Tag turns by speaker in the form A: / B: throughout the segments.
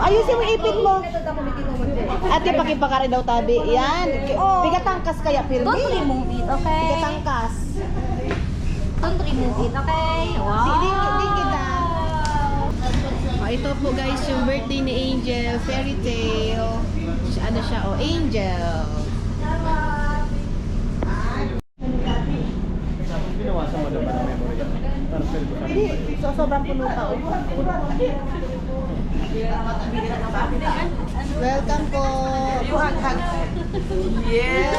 A: Ayusin mo ipit mo. Ate, pakipakari daw tabi. Yan. Bigatangkas kaya, Pirmi.
B: Don't remove it, okay?
A: Bigatangkas.
B: Don't remove it, okay? Wow!
A: Hindi kita. Ito po guys, yung birthday ni Angel. Fairy tale. Ano siya? Angel.
C: Binawasan mo naman ang memory.
A: Hindi. Sobrang puno pa. Welcome po. Yeah.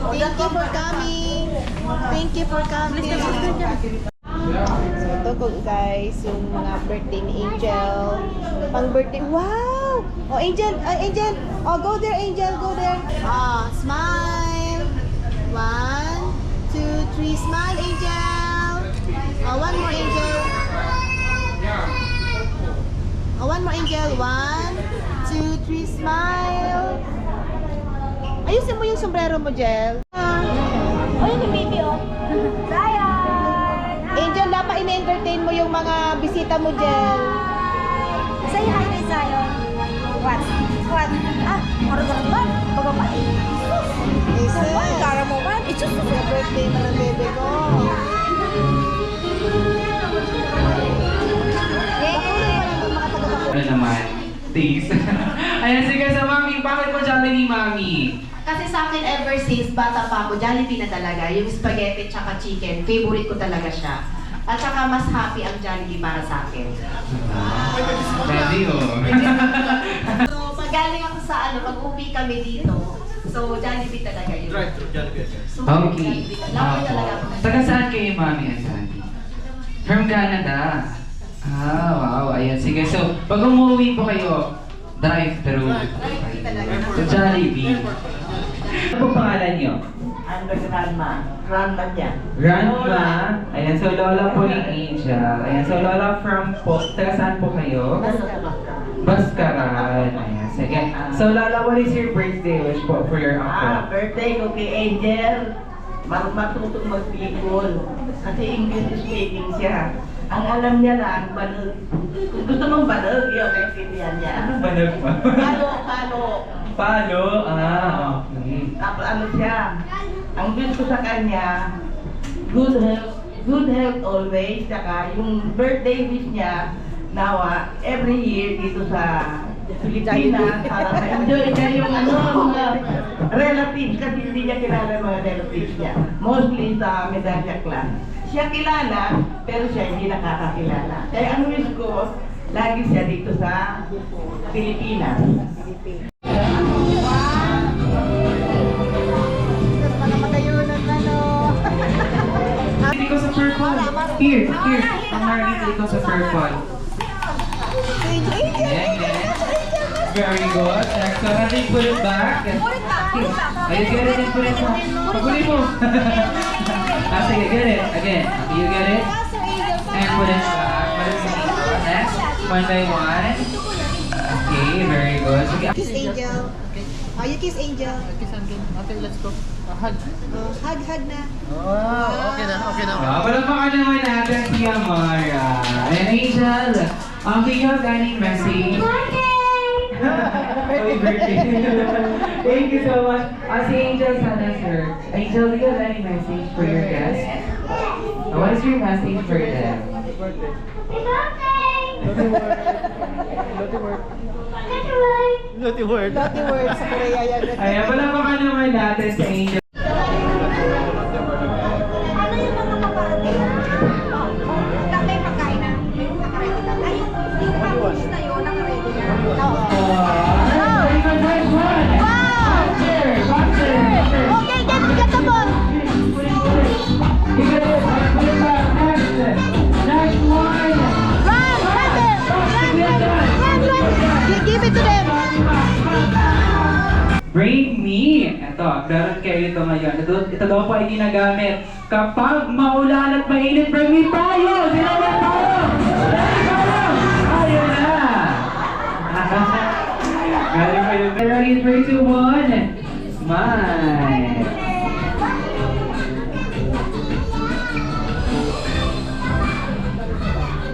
A: Thank you for coming. Thank you for coming. So ito po guys, yung mga birthday ni Angel. Pang birthday. Wow! Oh Angel, Angel. Oh go there Angel, go there. Smile. 1, 2, 3. Smile Angel. One more Angel. One more Angel. 1, 2, 3. Smile. Ayusin mo yung sombrero mo, Jel.
B: Oh, yung baby, oh. Zion!
A: Angel, dapat ina-entertain mo yung mga bisita mo, Jel.
B: Say hi kay Zion. What? What? Marunong ba? Pagpapa.
A: Listen.
B: Kara mo ba?
A: It's just the birthday mo ng bebe ko.
D: Ano naman? Taste. Ayan, sige sa Mami. Bakit mo Jollibee, Mami?
A: Kasi sa akin ever since bata pa ako, Jollibee na talaga. Yung spaghetti tsaka chicken, favorite ko talaga siya. At saka mas happy ang Jollibee para sa akin.
D: Ready, oh.
A: So, pag galing ako sa pag-uwi kami dito, so Jollibee talaga yun.
C: Drive-thru Jollibee.
A: So,
D: Okay.
A: Jollibee. Love talaga ako.
D: Taga saan kayo, Mami at Sandy? From Canada. Wow. Ayan, sige. So, pag umuwi po kayo, drive-thru.
A: Jollibee talaga.
D: So, Jollibee. Ano po pangalan niyo?
E: Ang grandma. Grandma niya.
D: Grandma. Ayan, so lola po ni Angel. Ayan, so lola from po, taga saan po kayo? Baskaran. Ayan, sige. So lola, what is your birthday wish po for your uncle?
E: Birthday ko kay Angel. Matutong mag-Bicol. Kasi English speaking siya. Ang alam niya lang, banog. Kung gusto mong banog, yun, kaintindihan niya.
D: Ano balag pa?
E: Palo.
D: Palo? Okay.
E: Tapos ano siya, ang wish ko sa kanya, good health always, saka yung birthday wish niya, nawa, every year dito sa Pilipinas, para ma-enjoy niya yung mga relatives, kasi hindi niya kilala yung mga relatives niya. Mostly sa Medalla class. Siya kilala, pero siya hindi nakakakilala. Kaya ang wish ko, lagi siya dito sa Pilipinas.
D: Hindi ko sa purple. Here. Ang Marlita, ikaw sa purple. Very good. Excellent. I think put it back. You get it and put it back. Paguli mo. Sige, get it. Again. Okay, you get it. And put it back. Put it back. Next. One by one. Okay, very good. Sige.
A: Kiss Angel. You kiss Angel.
C: Kiss Angel. Okay, let's go. Hug.
A: Hug na.
C: Okay na.
D: Palagpakan naman natin si Amara. And Angel, do you have any message? Happy birthday! Thank you so much. Si Angel sana, sir. Angel, do you have any message for your guests? What is your message for them?
C: Naughty word.
A: Naughty word sa Korea yan.
D: Ayan, palagpakan naman natin si Angel.
B: Ano yung mga paparating? May pagkain na nakaready na. Ay, yung package na yun, nakaready na.
D: Very good, nice one! Boxer!
A: Okay, get the ball.
D: You get it, put it back, next one!
A: Run. Give it to them.
D: Brave me! Ito, meron kayo ito ngayon. Ito daw po ay ginagamit kapag maulan at mainit. Bring me tayo! Sinabi tayo! Ayun na! Galing kayo. Ready, 3, 2, 1. Smile!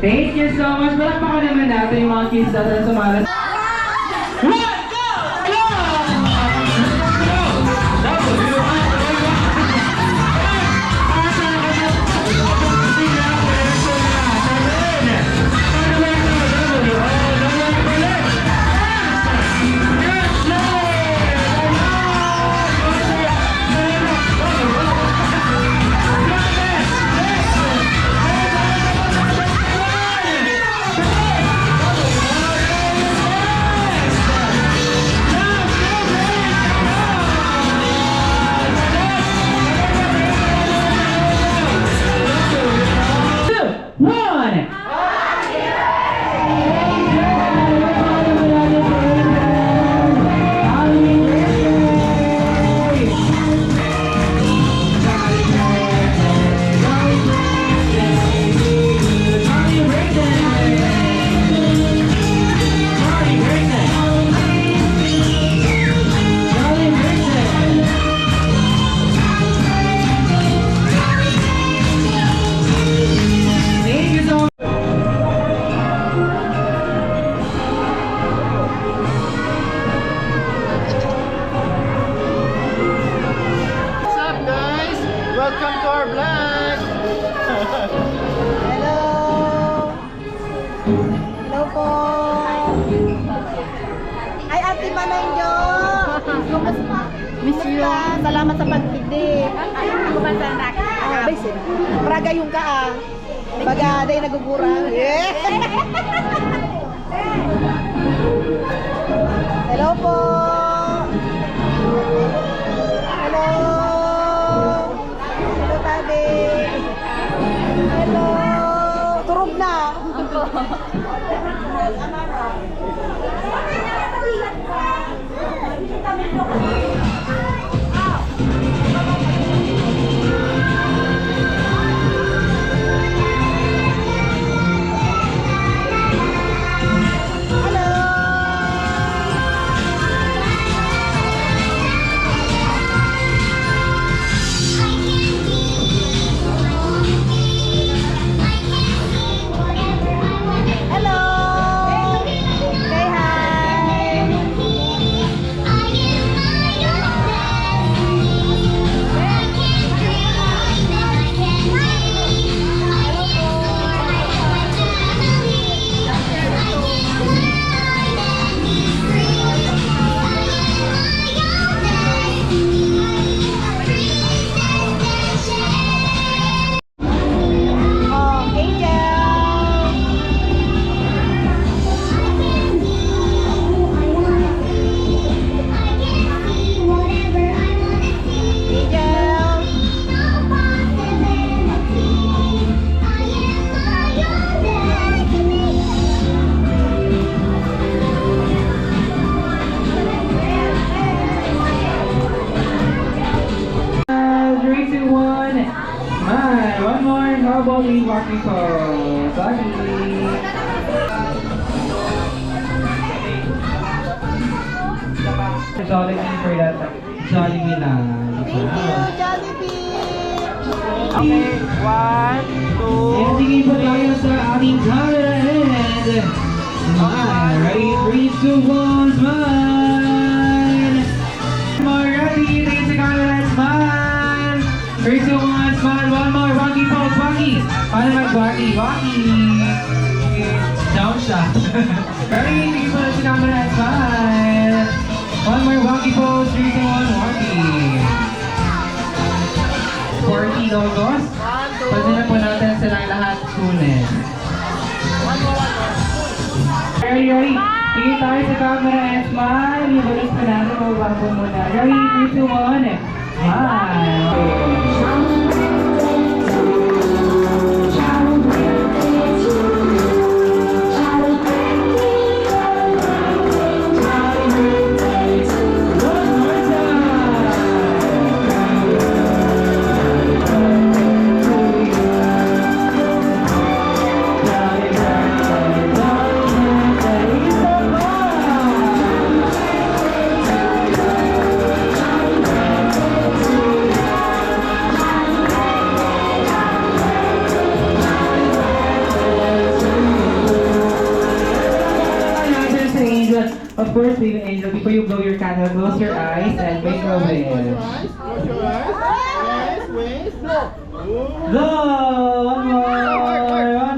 D: Thank you so much. Palakpakan naman natin yung mga kids natin na sumalat. One, go! Go!
C: What's up, guys? Welcome to our vlog.
A: Hello! Hello po! Ay, Ate Manayjo! Kumusta? Miss you. Salamat sa pagpigdi.
B: Kumasa na.
A: Basic. Praga yung ka ah. Baga, day nagugurang. Yeah. Hello po! Hello! Hello, Tabi! Hello! Turog na! Hello! Say hi! Oh, Angel! Angel!
D: Three, two, one. Smile. One more. How about we walking pose? Solid for that. Solid lang.
A: Thank you, Jollibee!
C: Okay, 1, 2.
D: And tingin po tayo sa ating camera and smile. Ready? 3, 2, 1. Smile. More ready. Tingin sa camera and smile. 3, 2, 1. Smile. One more. Rocky pose. Rocky. Paano mag-Rocky? Rocky. Down shot. Ready? Tingin po sa camera and smile. One more Rocky pose. 3, 2, 1. Rocky. 40 logos. Pwede na po natin silang lahat kunin. Ready? Tingin tayo sa camera and smile. Yung balas pa natin, mababa po muna. Ready? 3, 2, 1. Smile. course, baby angel, before you blow your candle, close your eyes and make a wish.
C: Close your eyes. Close your eyes. Yes, wish. Blow.
D: Blow! One more!